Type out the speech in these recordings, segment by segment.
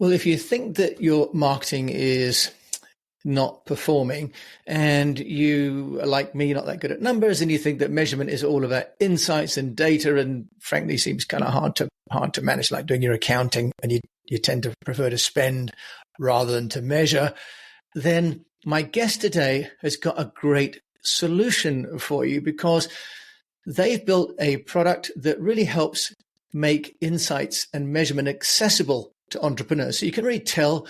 Well, if you think that your marketing is not performing and you are like me, not that good at numbers, and you think that measurement is all about insights and data and frankly seems kind of hard to manage, like doing your accounting, and you tend to prefer to spend rather than to measure, then my guest today has got a great solution for you, because they've built a product that really helps make insights and measurement accessible to entrepreneurs. So you can really tell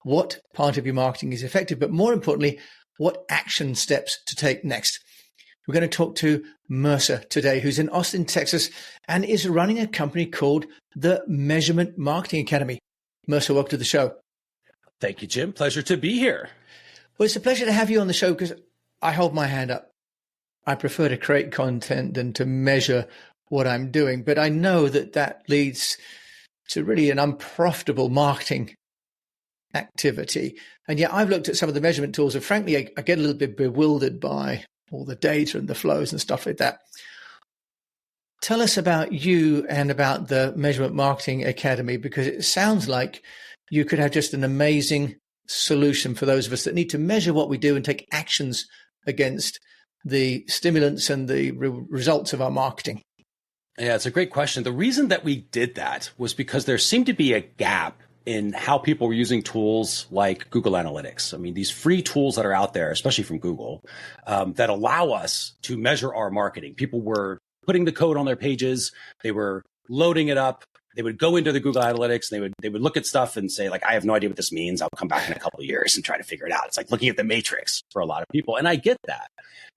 what part of your marketing is effective, but more importantly, what action steps to take next. We're going to talk to Mercer today, who's in Austin, Texas, and is running a company called the Measurement Marketing Academy. Mercer, welcome to the show. Thank you, Jim. Pleasure to be here. Well, it's a pleasure to have you on the show, because I hold my hand up. I prefer to create content than to measure what I'm doing, but I know that leads to really an unprofitable marketing activity. And yet I've looked at some of the measurement tools, and frankly, I get a little bit bewildered by all the data and the flows and stuff like that. Tell us about you and about the Measurement Marketing Academy, because it sounds like you could have just an amazing solution for those of us that need to measure what we do and take actions against the stimulants and the results of our marketing. Yeah, it's a great question. The reason that we did that was because there seemed to be a gap in how people were using tools like Google Analytics. I mean, these free tools that are out there, especially from Google, that allow us to measure our marketing. People were putting the code on their pages. They were loading it up. They would go into the Google Analytics and they would look at stuff and say, like, I have no idea what this means. I'll come back in a couple of years and try to figure it out. It's like looking at the matrix for a lot of people. And I get that.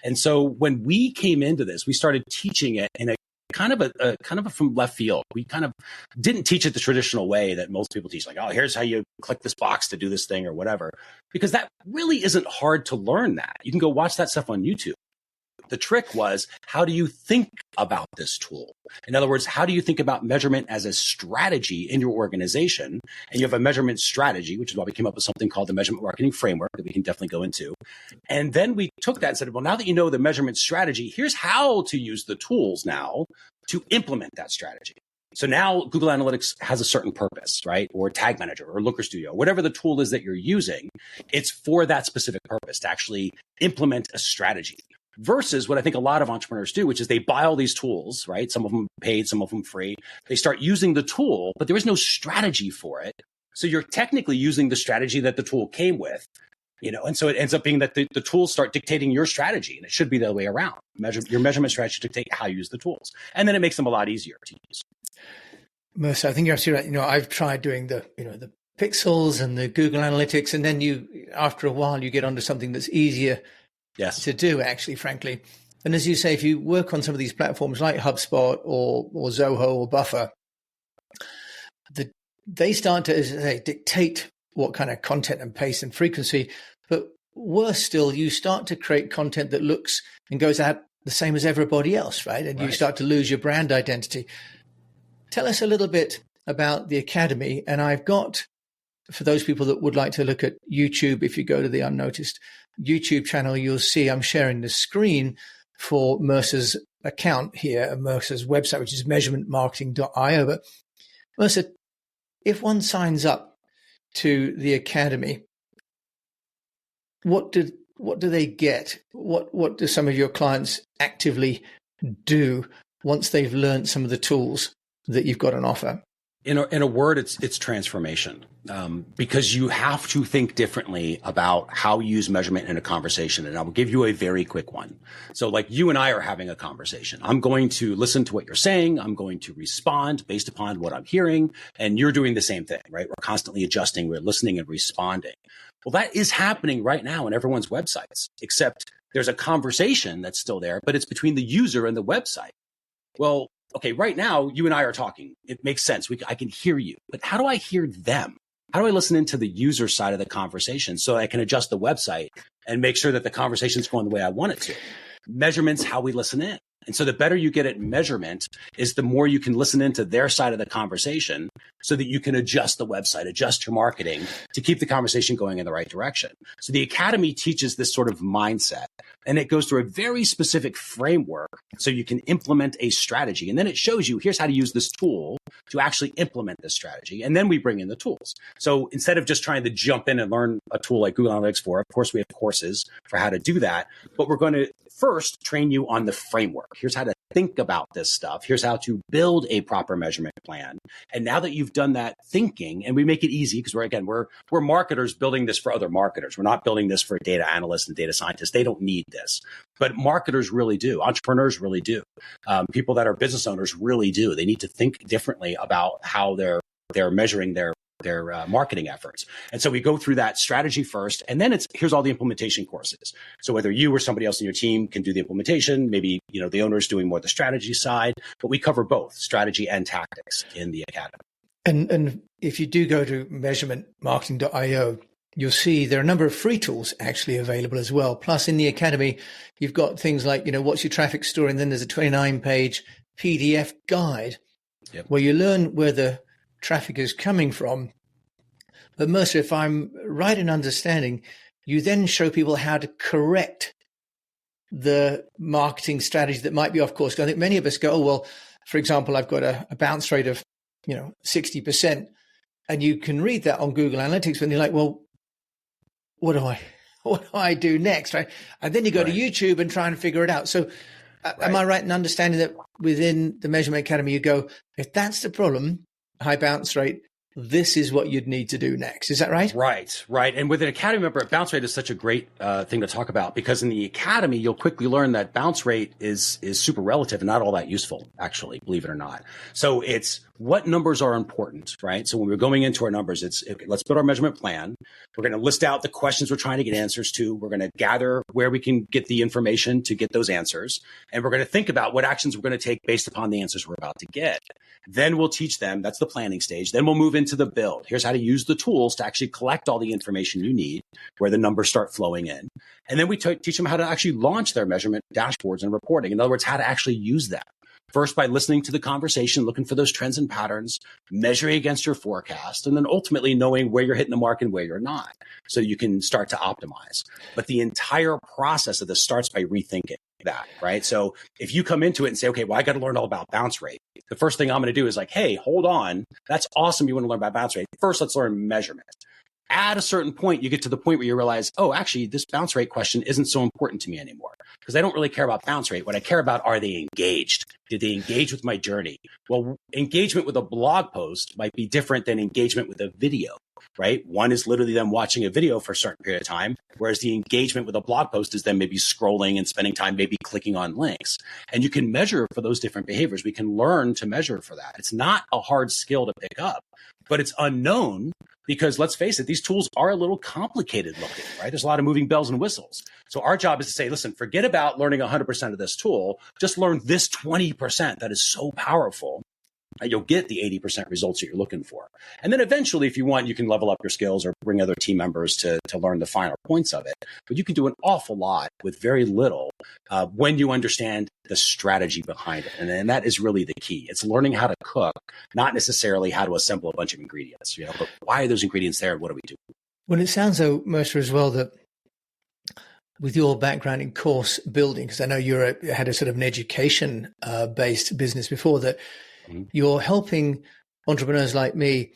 And so when we came into this, we started teaching it in a kind of from left field. We kind of didn't teach it the traditional way that most people teach, like, oh, here's how you click this box to do this thing or whatever, because that really isn't hard to learn that. You can go watch that stuff on YouTube. The trick was, how do you think about this tool? In other words, how do you think about measurement as a strategy in your organization? And you have a measurement strategy, which is why we came up with something called the Measurement Marketing Framework that we can definitely go into. And then we took that and said, well, now that you know the measurement strategy, here's how to use the tools now to implement that strategy. So now Google Analytics has a certain purpose, right? Or Tag Manager or Looker Studio, whatever the tool is that you're using, it's for that specific purpose, to actually implement a strategy. Versus what I think a lot of entrepreneurs do, which is they buy all these tools, right? Some of them paid, some of them free. They start using the tool, but there is no strategy for it. So you're technically using the strategy that the tool came with, and so it ends up being that the tools start dictating your strategy, and it should be the other way around. Your measurement strategy dictate how you use the tools. And then it makes them a lot easier to use. Mercer, I think you're absolutely right. I've tried doing the pixels and the Google Analytics, and then after a while, you get onto something that's easier to do, actually, frankly. And as you say, if you work on some of these platforms like HubSpot or Zoho or Buffer, they start to, as I say, dictate what kind of content and pace and frequency. But worse still, you start to create content that looks and goes out the same as everybody else, right? And you start to lose your brand identity. Tell us a little bit about the Academy. And I've got, for those people that would like to look at YouTube, if you go to the Unnoticed YouTube channel, you'll see I'm sharing the screen for Mercer's account here, Mercer's website, which is measurementmarketing.io. But Mercer, if one signs up to the Academy, what do they get? What do some of your clients actively do once they've learned some of the tools that you've got on offer? In a word, it's transformation, because you have to think differently about how you use measurement in a conversation. And I will give you a very quick one. So like you and I are having a conversation. I'm going to listen to what you're saying. I'm going to respond based upon what I'm hearing. And you're doing the same thing, right? We're constantly adjusting. We're listening and responding. Well, that is happening right now on everyone's websites, except there's a conversation that's still there, but it's between the user and the website. Well, okay, right now, you and I are talking. It makes sense. I can hear you. But how do I hear them? How do I listen into the user side of the conversation so I can adjust the website and make sure that the conversation is going the way I want it to? Measurement's how we listen in. And so the better you get at measurement is the more you can listen into their side of the conversation so that you can adjust the website, adjust your marketing to keep the conversation going in the right direction. So the Academy teaches this sort of mindset, and it goes through a very specific framework so you can implement a strategy. And then it shows you, here's how to use this tool to actually implement this strategy. And then we bring in the tools. So instead of just trying to jump in and learn a tool like Google Analytics 4, of course, we have courses for how to do that, but we're going to first train you on the framework. Here's how to think about this stuff. Here's how to build a proper measurement plan. And now that you've done that thinking, and we make it easy because we're marketers building this for other marketers. We're not building this for data analysts and data scientists. They don't need this, but marketers really do. Entrepreneurs really do. People that are business owners really do. They need to think differently about how they're measuring their marketing efforts. And so we go through that strategy first, and then here's all the implementation courses. So whether you or somebody else in your team can do the implementation, maybe, the owner's doing more the strategy side, but we cover both strategy and tactics in the Academy. And if you do go to measurementmarketing.io, you'll see there are a number of free tools actually available as well. Plus in the Academy, you've got things like, what's your traffic story? And then there's a 29-page PDF guide where you learn where the traffic is coming from. But Mercer, if I'm right in understanding, you then show people how to correct the marketing strategy that might be off course. I think many of us go, oh, well, for example, I've got a bounce rate of 60%, and you can read that on Google Analytics, and you're like, well, what do I do next, right? And then you go to YouTube and try and figure it out. So am I right in understanding that within the Measurement Academy, you go, if that's the problem, high bounce rate, this is what you'd need to do next. Is that right? Right. And with an Academy member, bounce rate is such a great thing to talk about, because in the Academy, you'll quickly learn that bounce rate is super relative and not all that useful, actually, believe it or not. So it's what numbers are important, right? So when we're going into our numbers, let's build our measurement plan. We're going to list out the questions we're trying to get answers to. We're going to gather where we can get the information to get those answers. And we're going to think about what actions we're going to take based upon the answers we're about to get. Then we'll teach them, that's the planning stage. Then we'll move into the build. Here's how to use the tools to actually collect all the information you need, where the numbers start flowing in. And then we teach them how to actually launch their measurement dashboards and reporting. In other words, how to actually use that. First, by listening to the conversation, looking for those trends and patterns, measuring against your forecast, and then ultimately knowing where you're hitting the mark and where you're not, so you can start to optimize. But the entire process of this starts by rethinking that, right? So if you come into it and say, okay, well, I got to learn all about bounce rate. The first thing I'm going to do is like, hey, hold on. That's awesome. You want to learn about bounce rate. First, let's learn measurement. At a certain point, you get to the point where you realize, oh, actually, this bounce rate question isn't so important to me anymore, because I don't really care about bounce rate. What I care about, are they engaged? Did they engage with my journey? Well, engagement with a blog post might be different than engagement with a video, right? One is literally them watching a video for a certain period of time, whereas the engagement with a blog post is them maybe scrolling and spending time, maybe clicking on links. And you can measure for those different behaviors. We can learn to measure for that. It's not a hard skill to pick up, but it's unknown, because let's face it, these tools are a little complicated looking, right? There's a lot of moving bells and whistles. So our job is to say, listen, forget about learning 100% of this tool. Just learn this 20% that is so powerful that you'll get the 80% results that you're looking for. And then eventually, if you want, you can level up your skills or bring other team members to learn the finer points of it. But you can do an awful lot with very little when you understand the strategy behind it. And that is really the key. It's learning how to cook, not necessarily how to assemble a bunch of ingredients, but why are those ingredients there and what do we do? Well, it sounds though, Mercer, as well, that with your background in course building, because I know you had a sort of an education based business before, that you're helping entrepreneurs like me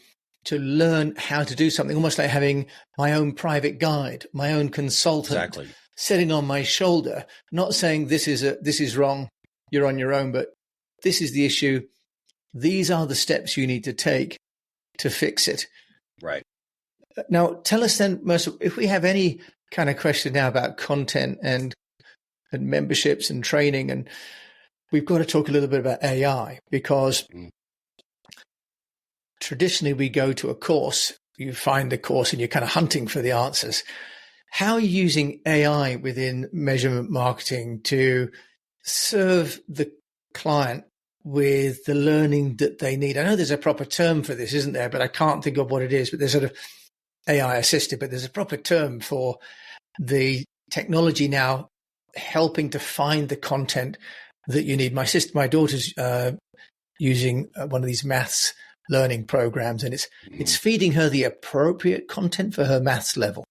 to learn how to do something, almost like having my own private guide, my own consultant sitting on my shoulder, not saying this is wrong, you're on your own, but this is the issue. These are the steps you need to take to fix it. Right. Now, tell us then, Mercer, if we have any kind of question now about content and memberships and training, and we've got to talk a little bit about AI, because traditionally we go to a course, you find the course and you're kind of hunting for the answers. How are you using AI within measurement marketing to serve the client with the learning that they need? I know there's a proper term for this, isn't there? But I can't think of what it is. But there's sort of AI assisted, but there's a proper term for the technology now helping to find the content that you need. My daughter's using one of these maths learning programs, and it's feeding her the appropriate content for her maths level.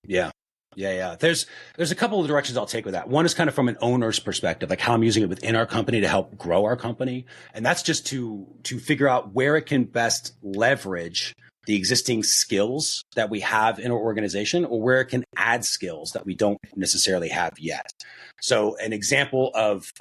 Yeah. There's a couple of directions I'll take with that. One is kind of from an owner's perspective, like how I'm using it within our company to help grow our company. And that's just to figure out where it can best leverage the existing skills that we have in our organization, or where it can add skills that we don't necessarily have yet. So an example of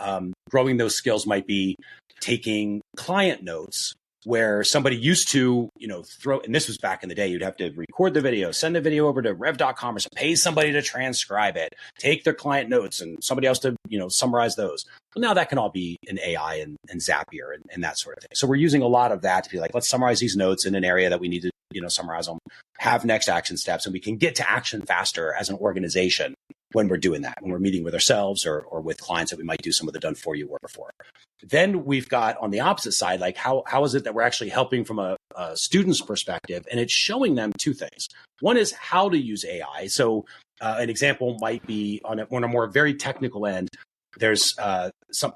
growing those skills might be taking client notes, where somebody used to, and this was back in the day, you'd have to record the video, send the video over to rev.com or pay somebody to transcribe it, take their client notes and somebody else to, summarize those. Well, now that can all be in AI and Zapier and that sort of thing. So we're using a lot of that to be like, let's summarize these notes in an area that we need to, summarize them, have next action steps, and we can get to action faster as an organization when we're doing that, when we're meeting with ourselves or with clients that we might do some of the done for you work for. Then we've got on the opposite side, like how is it that we're actually helping from a student's perspective? And it's showing them two things. One is how to use AI. So an example might be on a more very technical end. There's a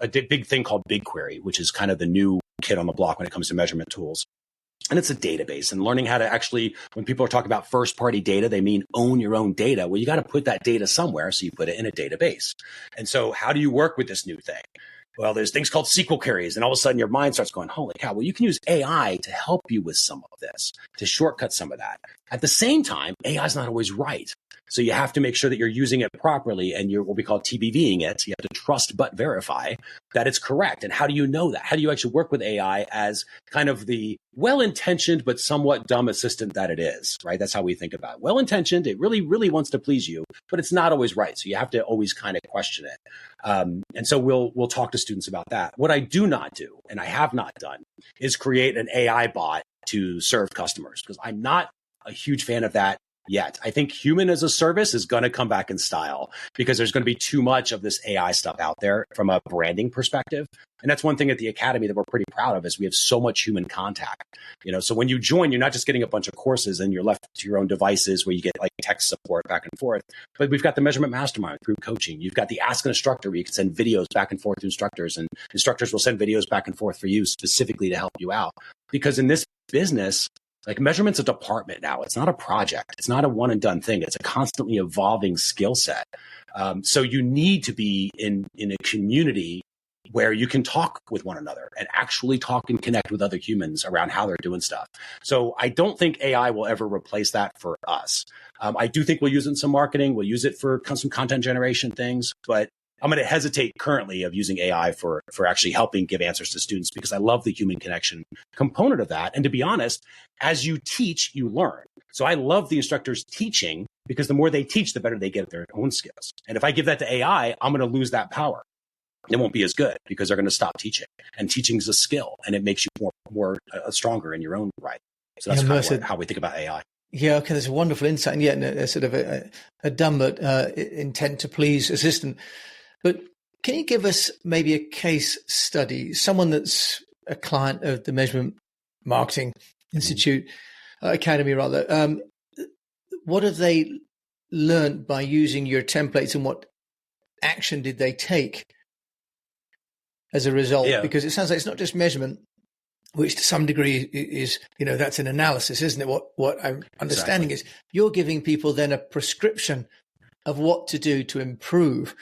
big thing called BigQuery, which is kind of the new kid on the block when it comes to measurement tools. And it's a database, and learning how to actually, when people are talking about first party data, they mean own your own data. Well, you got to put that data somewhere. So you put it in a database. And so how do you work with this new thing? Well, there's things called SQL queries, and all of a sudden your mind starts going, holy cow, well, you can use AI to help you with some of this, to shortcut some of that. At the same time, AI is not always right. So you have to make sure that you're using it properly, and you're what we call TBVing it. You have to trust but verify that it's correct. And how do you know that? How do you actually work with AI as kind of the well-intentioned but somewhat dumb assistant that it is, right? That's how we think about it. Well-intentioned, it really, really wants to please you, but it's not always right. So you have to always kind of question it. And so we'll talk to students about that. What I do not do, and I have not done, is create an AI bot to serve customers, because I'm not a huge fan of that yet. I think human as a service is going to come back in style, because there's going to be too much of this AI stuff out there from a branding perspective. And that's one thing at the Academy that we're pretty proud of, is we have so much human contact. So when you join, you're not just getting a bunch of courses and you're left to your own devices where you get like text support back and forth, but we've got the measurement mastermind, group coaching. You've got the Ask an Instructor, where you can send videos back and forth to instructors, and instructors will send videos back and forth for you specifically to help you out. Because in this business, like, measurement's a department now. It's not a project. It's not a one and done thing. It's a constantly evolving skill set. So you need to be in a community where you can talk with one another and actually talk and connect with other humans around how they're doing stuff. So I don't think AI will ever replace that for us. I do think we'll use it in some marketing. We'll use it for some content generation things, but I'm going to hesitate currently of using AI for actually helping give answers to students, because I love the human connection component of that. And to be honest, as you teach, you learn. So I love the instructors teaching, because the more they teach, the better they get at their own skills. And if I give that to AI, I'm going to lose that power. It won't be as good, because they're going to stop teaching. And teaching is a skill, and it makes you more stronger in your own right. So that's kind of how we think about AI. Yeah, okay, there's a wonderful insight, and yet a sort of a dumb but intent to please assistant. But can you give us maybe a case study, someone that's a client of the Measurement Marketing Institute, Academy rather, what have they learned by using your templates, and what action did they take as a result? Yeah. Because it sounds like it's not just measurement, which to some degree is, that's an analysis, isn't it? What I'm understanding is you're giving people then a prescription of what to do to improve.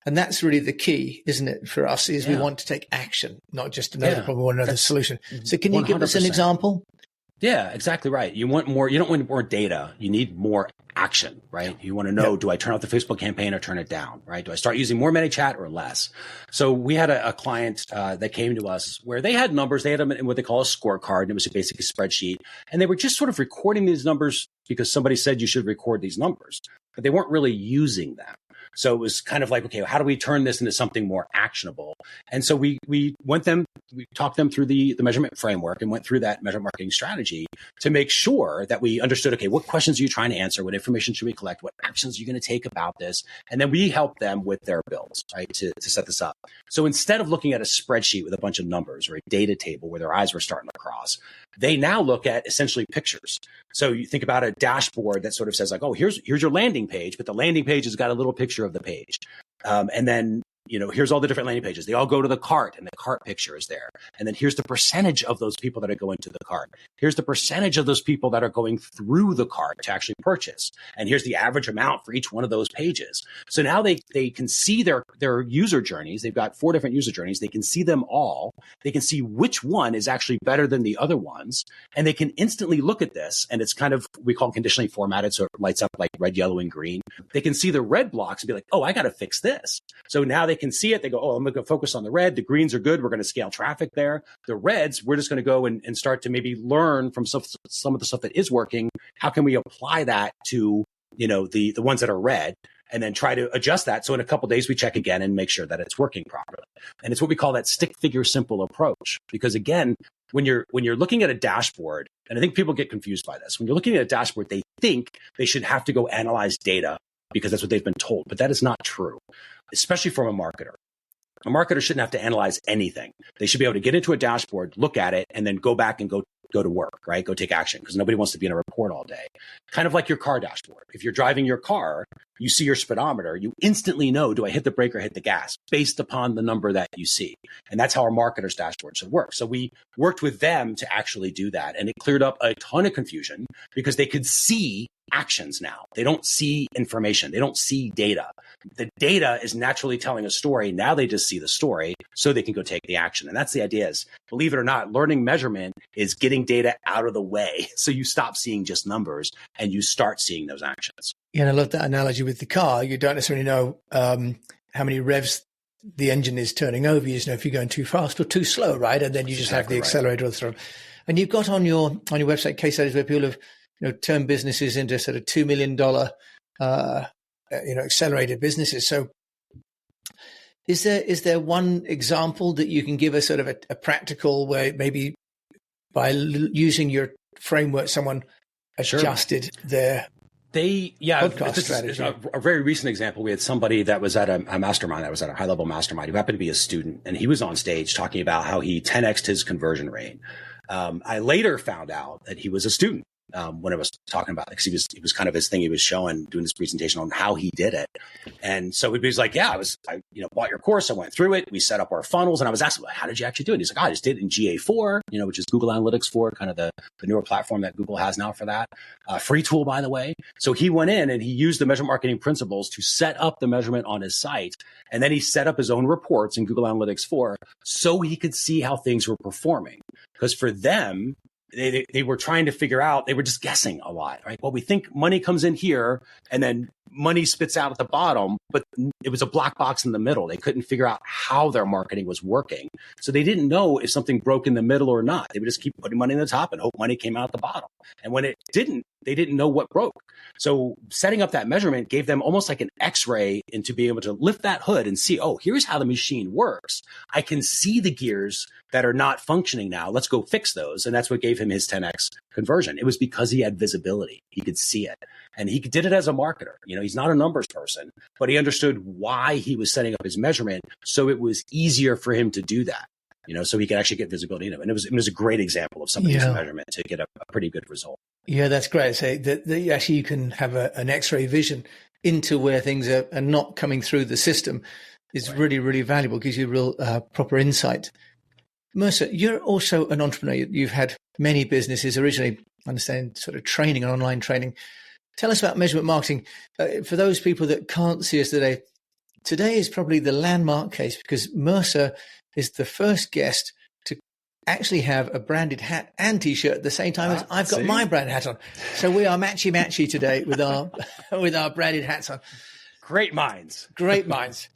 And that's really the key, isn't it, for us, is we want to take action, not just another problem or another solution. So can you 100%. Give us an example? Yeah, exactly right. You don't want more data. You need more action, right? You want to know, do I turn off the Facebook campaign or turn it down, right? Do I start using more ManyChat or less? So we had a client that came to us where they had numbers. They had them in what they call a scorecard, and it was basically a spreadsheet. And they were just sort of recording these numbers because somebody said you should record these numbers, but they weren't really using them. So it was kind of like, okay, how do we turn this into something more actionable? And so we talked them through the measurement framework and went through that measurement marketing strategy to make sure that we understood, okay, what questions are you trying to answer? What information should we collect? What actions are you going to take about this? And then we help them with their builds, right, to set this up. So instead of looking at a spreadsheet with a bunch of numbers or a data table where their eyes were starting to cross, they now look at essentially pictures. So you think about a dashboard that sort of says like, oh, here's your landing page, but the landing page has got a little picture of the page. And then here's all the different landing pages. They all go to the cart, and the cart picture is there. And then here's the percentage of those people that are going to the cart. Here's the percentage of those people that are going through the cart to actually purchase. And here's the average amount for each one of those pages. So now they can see their user journeys. They've got 4 different user journeys. They can see them all. They can see which one is actually better than the other ones. And they can instantly look at this. And it's kind of, we call it conditionally formatted. So it lights up like red, yellow, and green. They can see the red blocks and be like, oh, I got to fix this. So now they can see it. They go, oh, I'm going to focus on the red. The greens are good. We're going to scale traffic there. The reds, we're just going to go and start to maybe learn from some of the stuff that is working. How can we apply that to, the ones that are red, and then try to adjust that. So in a couple of days, we check again and make sure that it's working properly. And it's what we call that stick figure simple approach. Because again, when you're looking at a dashboard, and I think people get confused by this, when you're looking at a dashboard, they think they should have to go analyze data because that's what they've been told. But that is not true, especially from a marketer. A marketer shouldn't have to analyze anything. They should be able to get into a dashboard, look at it, and then go back and go to work, right? Go take action, because nobody wants to be in a report all day. Kind of like your car dashboard. If you're driving your car, you see your speedometer, you instantly know, do I hit the brake or hit the gas, based upon the number that you see. And that's how our marketers' dashboard should work. So we worked with them to actually do that. And it cleared up a ton of confusion because they could see actions now. They don't see information. They don't see data. The data is naturally telling a story. Now they just see the story so they can go take the action. And that's the idea is, believe it or not, learning measurement is getting data out of the way. So you stop seeing just numbers and you start seeing those actions. Yeah, and I love that analogy with the car. You don't necessarily know how many revs the engine is turning over. You just know if you're going too fast or too slow, right? And then you just have the accelerator or the throttle. And you've got on your website case studies where people have turn businesses into sort of $2 million, accelerated businesses. So is there one example that you can give us, sort of a practical way, maybe by using your framework, someone adjusted their podcast strategy? A very recent example. We had somebody that was at a mastermind, that was at a high level mastermind, who happened to be a student, and he was on stage talking about how he 10x'd his conversion rate. I later found out that he was a student. When I was talking about it, because he was kind of his thing. He was doing this presentation on how he did it. And so he was like, yeah, I bought your course. I went through it. We set up our funnels, and I was asking, well, how did you actually do it? And he's like, I just did it in GA4, which is Google Analytics 4, kind of the newer platform that Google has now for that. Free tool, by the way. So he went in and he used the measurement marketing principles to set up the measurement on his site. And then he set up his own reports in Google Analytics 4 so he could see how things were performing. Because for them, they were trying to figure out, they were just guessing a lot, right? Well, we think money comes in here and then money spits out at the bottom, but it was a black box in the middle. They couldn't figure out how their marketing was working. So they didn't know if something broke in the middle or not. They would just keep putting money in the top and hope money came out the bottom. And when it didn't, they didn't know what broke. So setting up that measurement gave them almost like an X-ray into being able to lift that hood and see, oh, here's how the machine works. I can see the gears that are not functioning now. Let's go fix those. And that's what gave him his 10x conversion. It was because he had visibility. He could see it. And he did it as a marketer. He's not a numbers person, but he understood why he was setting up his measurement. So it was easier for him to do that, so he could actually get visibility in it. And it was a great example of somebody using measurement to get a pretty good result. Yeah, that's great. So that actually you can have an X-ray vision into where things are not coming through the system is really, really valuable. Gives you real proper insight. Mercer, you're also an entrepreneur. You've had many businesses, originally, I understand, sort of training and online training. Tell us about measurement marketing. For those people that can't see us today is probably the landmark case, because Mercer is the first guest to actually have a branded hat and T-shirt at the same time as I've got my brand hat on. So we are matchy today with our with our branded hats on. Great minds. Great minds.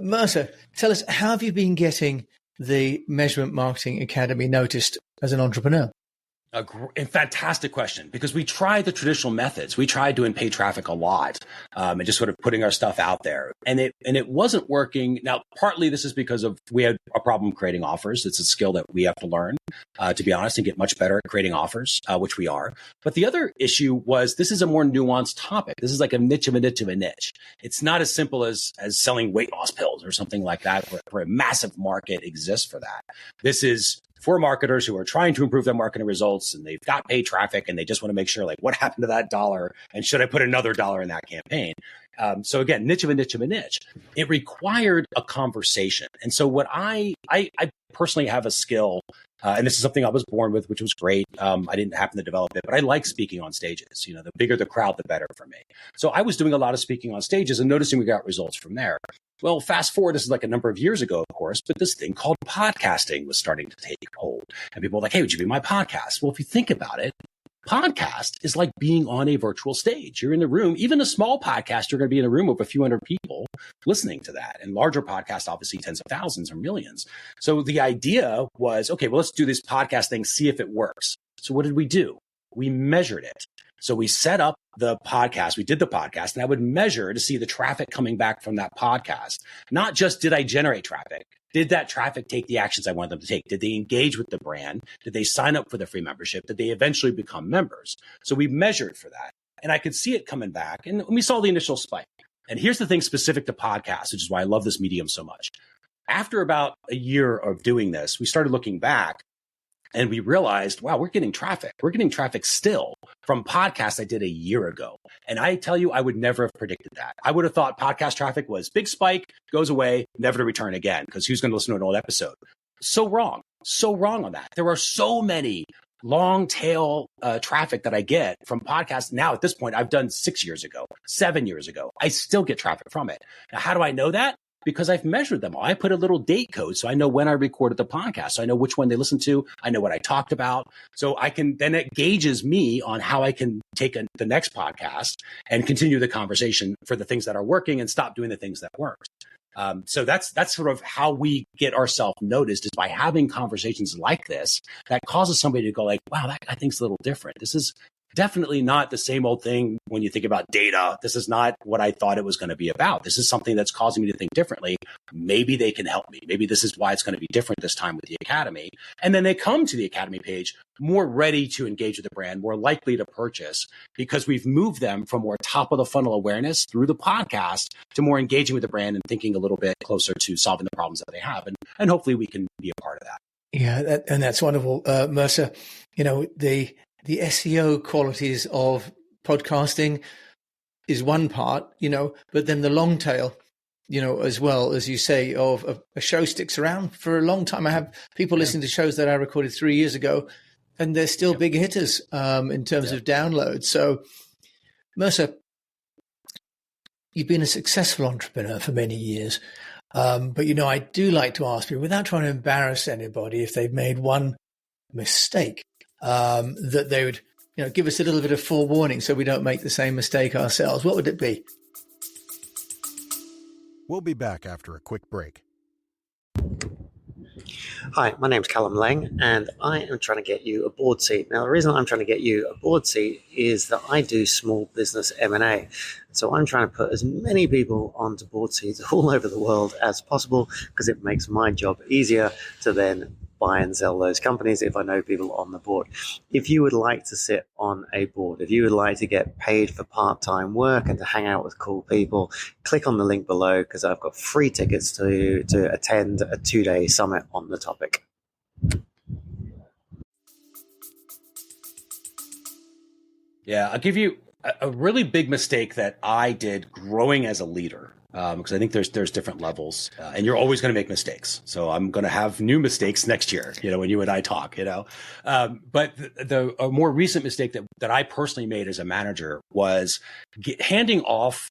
Mercer, tell us, how have you been getting the Measurement Marketing Academy noticed as an entrepreneur? A fantastic question, because we tried the traditional methods. We tried doing paid traffic a lot and just sort of putting our stuff out there, and it wasn't working. Now, partly this is because we had a problem creating offers. It's a skill that we have to learn, to be honest, and get much better at creating offers, which we are. But the other issue was, this is a more nuanced topic. This is like a niche of a niche of a niche. It's not as simple as selling weight loss pills or something like that, where a massive market exists for that. This is for marketers who are trying to improve their marketing results, and they've got paid traffic and they just want to make sure, like, what happened to that dollar? And should I put another dollar in that campaign? So again, niche of a niche of a niche. It required a conversation. And so what I personally have a skill, and this is something I was born with, which was great. I didn't happen to develop it, but I like speaking on stages. You know, the bigger the crowd, the better for me. So I was doing a lot of speaking on stages and noticing we got results from there. Well, fast forward, this is like a number of years ago, of course, but this thing called podcasting was starting to take hold. And people were like, hey, would you be my podcast? Well, if you think about it, podcast is like being on a virtual stage. You're in the room, even a small podcast, you're going to be in a room with a few hundred people listening to that. And larger podcasts, obviously tens of thousands or millions. So the idea was, okay, well, let's do this podcast thing, see if it works. So what did we do? We measured it. So we set up the podcast, we did the podcast, and I would measure to see the traffic coming back from that podcast. Not just did I generate traffic, did that traffic take the actions I wanted them to take? Did they engage with the brand? Did they sign up for the free membership? Did they eventually become members? So we measured for that. And I could see it coming back. And we saw the initial spike. And here's the thing specific to podcasts, which is why I love this medium so much. After about a year of doing this, we started looking back. And we realized, wow, we're getting traffic. We're getting traffic still from podcasts I did a year ago. And I tell you, I would never have predicted that. I would have thought podcast traffic was big spike, goes away, never to return again, because who's going to listen to an old episode? So wrong on that. There are so many long tail traffic that I get from podcasts. Now, at this point, I've done 6 years ago, 7 years ago. I still get traffic from it. Now, how do I know that? Because I've measured them all. I put a little date code so I know when I recorded the podcast. So I know which one they listened to. I know what I talked about. So I can, then it gauges me on how I can take the next podcast and continue the conversation for the things that are working and stop doing the things that weren't. So that's sort of how we get ourselves noticed, is by having conversations like this that causes somebody to go like, wow, that guy thinks a little different. This is definitely not the same old thing when you think about data. This is not what I thought it was going to be about. This is something that's causing me to think differently. Maybe they can help me. Maybe this is why it's going to be different this time with the Academy. And then they come to the Academy page more ready to engage with the brand, more likely to purchase, because we've moved them from more top of the funnel awareness through the podcast to more engaging with the brand and thinking a little bit closer to solving the problems that they have. And hopefully we can be a part of that. Yeah, and that's wonderful, Mercer. You know, the SEO qualities of podcasting is one part, you know, but then the long tail, you know, as well, as you say, of a show sticks around for a long time. I have people listening to shows that I recorded 3 years ago, and they're still big hitters in terms of downloads. So, Mercer, you've been a successful entrepreneur for many years. But, you know, I do like to ask people, without trying to embarrass anybody, if they've made one mistake, that they would, you know, give us a little bit of forewarning so we don't make the same mistake ourselves. What would it be? We'll be back after a quick break. Hi, my name's Callum Lang, and I am trying to get you a board seat. Now, the reason I'm trying to get you a board seat is that I do small business M&A. So I'm trying to put as many people onto board seats all over the world as possible, because it makes my job easier to then buy and sell those companies if I know people on the board. If you would like to sit on a board, if you would like to get paid for part-time work and to hang out with cool people, click on the link below, because I've got free tickets to attend a 2-day summit on the topic. Yeah, I'll give you a really big mistake that I did growing as a leader. Because I think there's different levels, and you're always going to make mistakes. So I'm going to have new mistakes next year, you know, when you and I talk, you know. But a more recent mistake that I personally made as a manager was handing off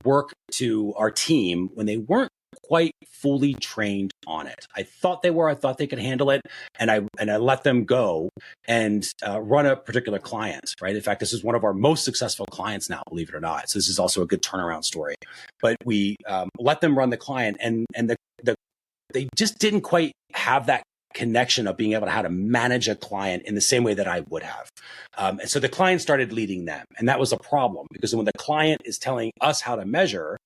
work to our team when they weren't quite fully trained on it. I thought they were. I thought they could handle it, and I let them go and run a particular client. Right. In fact, this is one of our most successful clients now, believe it or not. So this is also a good turnaround story. But we let them run the client, and they just didn't quite have that connection of being able to how to manage a client in the same way that I would have. And so the client started leading them, and that was a problem, because when the client is telling us how to measure,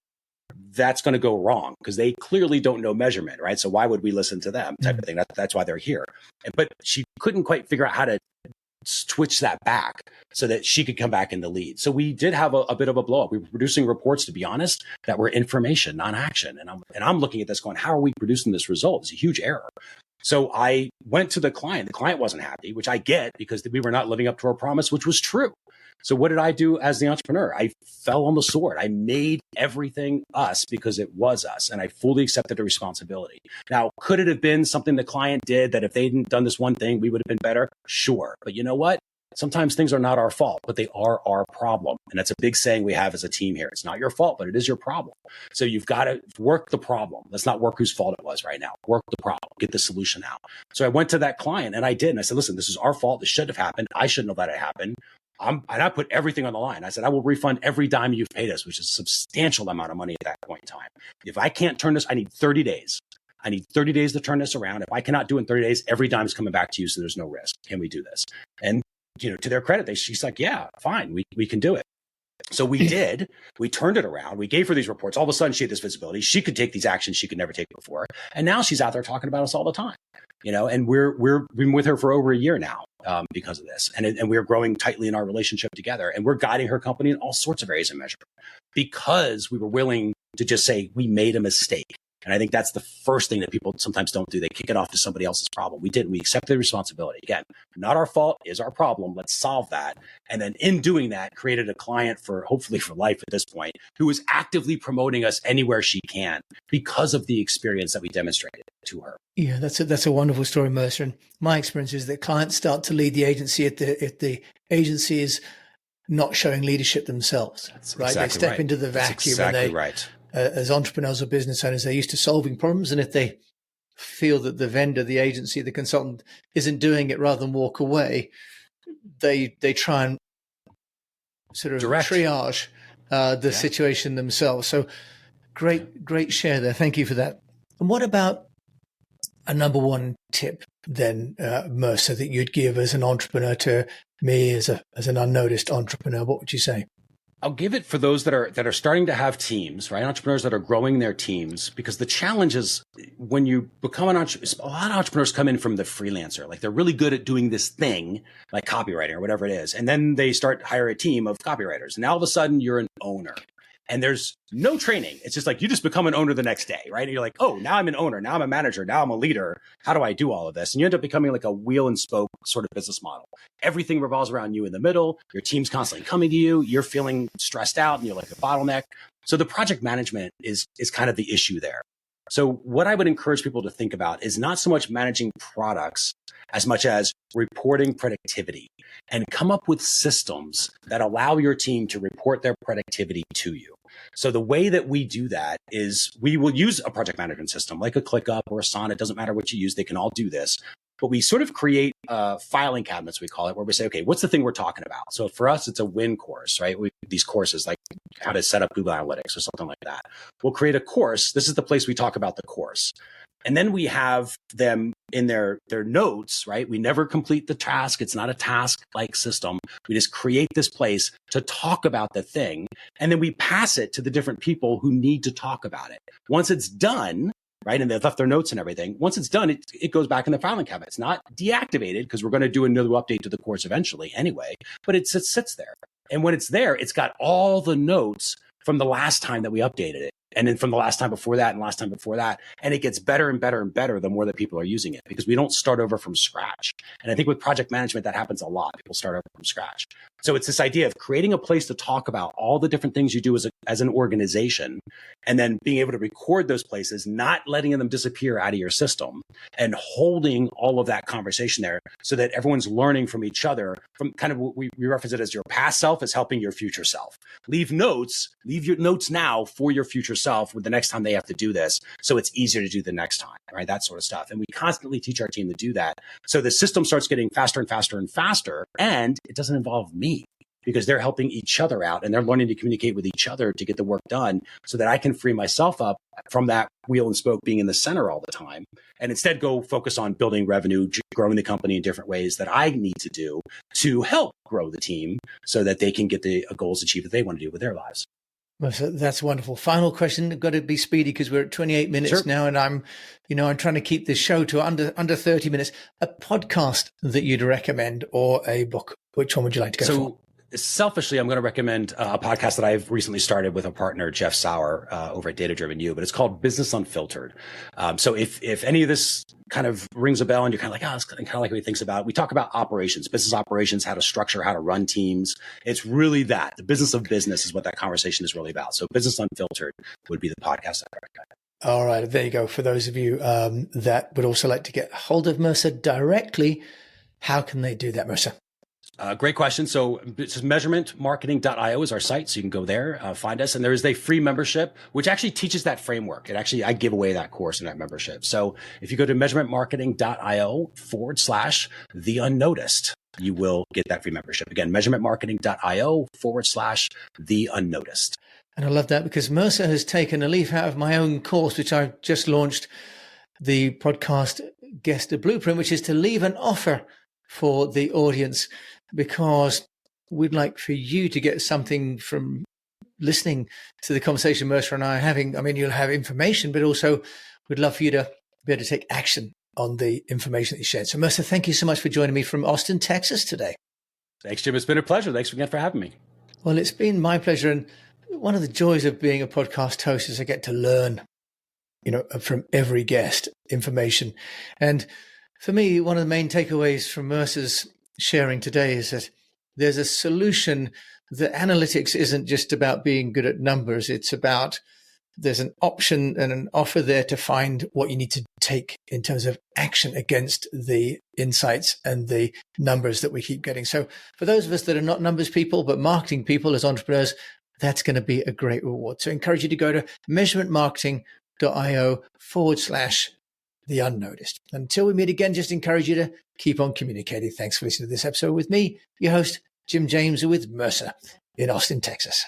that's going to go wrong, because they clearly don't know measurement, right? So why would we listen to them, type of thing? That's why they're here. But she couldn't quite figure out how to switch that back so that she could come back in the lead. So we did have a bit of a blow up. We were producing reports, to be honest, that were information, not action. And I'm looking at this going, how are we producing this result? It's a huge error. So I went to the client. The client wasn't happy, which I get, because we were not living up to our promise, which was true. So what did I do as the entrepreneur? I fell on the sword. I made everything us because it was us. And I fully accepted the responsibility. Now, could it have been something the client did that if they hadn't done this one thing, we would have been better? Sure. But you know what? Sometimes things are not our fault, but they are our problem. And that's a big saying we have as a team here. It's not your fault, but it is your problem. So you've got to work the problem. Let's not work whose fault it was right now. Work the problem, get the solution out. So I went to that client and I did. And I said, listen, this is our fault. This shouldn't have happened. I shouldn't have let it happen. And I put everything on the line. I said, I will refund every dime you've paid us, which is a substantial amount of money at that point in time. If I can't turn this, I need 30 days. I need 30 days to turn this around. If I cannot do it in 30 days, every dime is coming back to you. So there's no risk. Can we do this? And to their credit, she's like, yeah, fine, we can do it. So we did. We turned it around. We gave her these reports. All of a sudden, she had this visibility. She could take these actions she could never take before. And now she's out there talking about us all the time. And we've been with her for over a year now because of this. And we're growing tightly in our relationship together. And we're guiding her company in all sorts of areas of measurement because we were willing to just say we made a mistake. And I think that's the first thing that people sometimes don't do. They kick it off to somebody else's problem. We didn't. We accepted the responsibility. Again, not our fault, is our problem. Let's solve that. And then in doing that, created a client hopefully for life at this point, who is actively promoting us anywhere she can because of the experience that we demonstrated to her. Yeah, that's a wonderful story, Mercer. And my experience is that clients start to lead the agency if the agency is not showing leadership themselves. That's right? Exactly they step right. into the vacuum. That's exactly and they, right. As entrepreneurs or business owners, they're used to solving problems. And if they feel that the vendor, the agency, the consultant isn't doing it rather than walk away, they try and sort of triage the situation themselves. So great share there. Thank you for that. And what about a number one tip then, Mercer, that you'd give as an entrepreneur to me as an unnoticed entrepreneur? What would you say? I'll give it for those that are starting to have teams, right? Entrepreneurs that are growing their teams, because the challenge is when you become an entrepreneur, a lot of entrepreneurs come in from the freelancer. Like they're really good at doing this thing like copywriting or whatever it is. And then they start hire a team of copywriters. And now all of a sudden you're an owner and there's no training. It's just like you just become an owner the next day, right? And you're like, oh, now I'm an owner. Now I'm a manager. Now I'm a leader. How do I do all of this? And you end up becoming like a wheel and spoke sort of business model. Everything revolves around you in the middle. Your team's constantly coming to you. You're feeling stressed out and you're like a bottleneck. So the project management is kind of the issue there. So what I would encourage people to think about is not so much managing products as much as reporting productivity, and come up with systems that allow your team to report their productivity to you. So the way that we do that is we will use a project management system like a ClickUp or a Asana. It doesn't matter what you use. They can all do this. But we sort of create filing cabinets, we call it, where we say, okay, what's the thing we're talking about? So for us, it's a win course, right? These courses like how to set up Google Analytics or something like that. We'll create a course. This is the place we talk about the course. And then we have them in their notes, right? We never complete the task. It's not a task-like system. We just create this place to talk about the thing. And then we pass it to the different people who need to talk about it. Once it's done, right, and they've left their notes and everything, once it's done, it goes back in the filing cabinet. It's not deactivated because we're going to do another update to the course eventually anyway, but it sits there. And when it's there, it's got all the notes from the last time that we updated it. And then from the last time before that and last time before that. And it gets better and better and better the more that people are using it, because we don't start over from scratch. And I think with project management, that happens a lot. People start over from scratch. So it's this idea of creating a place to talk about all the different things you do as an organization, and then being able to record those places, not letting them disappear out of your system, and holding all of that conversation there so that everyone's learning from each other. From kind of what we reference it as your past self is helping your future self. Leave your notes now for your future self with the next time they have to do this, so it's easier to do the next time, right? That sort of stuff. And we constantly teach our team to do that. So the system starts getting faster and faster and faster, and it doesn't involve me, because they're helping each other out and they're learning to communicate with each other to get the work done, so that I can free myself up from that wheel and spoke being in the center all the time, and instead go focus on building revenue, growing the company in different ways that I need to do to help grow the team so that they can get the goals achieved that they want to do with their lives. Well, so that's wonderful. Final question. I've got to be speedy because we're at 28 minutes now, and I'm trying to keep this show to under 30 minutes. A podcast that you'd recommend or a book? Which one would you like to go for? selfishly, I'm going to recommend a podcast that I've recently started with a partner, Jeff Sauer, over at Data Driven U, but it's called Business Unfiltered. So if any of this kind of rings a bell and you're kind of like, oh, it's kind of like what he thinks about, we talk about operations, business operations, how to structure, how to run teams. It's really that. The business of business is what that conversation is really about. So Business Unfiltered would be the podcast I recommend. All right, there you go. For those of you that would also like to get hold of Mercer directly, how can they do that, Mercer? Great question. So it's measurementmarketing.io is our site. So you can go there, find us. And there is a free membership, which actually teaches that framework. I give away that course in that membership. So if you go to measurementmarketing.io/the unnoticed, you will get that free membership. Again, measurementmarketing.io/the unnoticed. And I love that because Mercer has taken a leaf out of my own course, which I just launched, the podcast Guest a Blueprint, which is to leave an offer for the audience, because we'd like for you to get something from listening to the conversation Mercer and I are having. I mean, you'll have information, but also we'd love for you to be able to take action on the information that you shared. So Mercer, thank you so much for joining me from Austin, Texas today. Thanks, Jim. It's been a pleasure. Thanks again for having me. Well, it's been my pleasure. And one of the joys of being a podcast host is I get to learn, from every guest information. And for me, one of the main takeaways from Mercer's sharing today is that there's a solution. That analytics isn't just about being good at numbers. It's about there's an option and an offer there to find what you need to take in terms of action against the insights and the numbers that we keep getting. So for those of us that are not numbers people, but marketing people as entrepreneurs, that's going to be a great reward. So I encourage you to go to measurementmarketing.io/the unnoticed. Until we meet again, just encourage you to keep on communicating. Thanks for listening to this episode with me, your host, Jim James, with Mercer in Austin, Texas.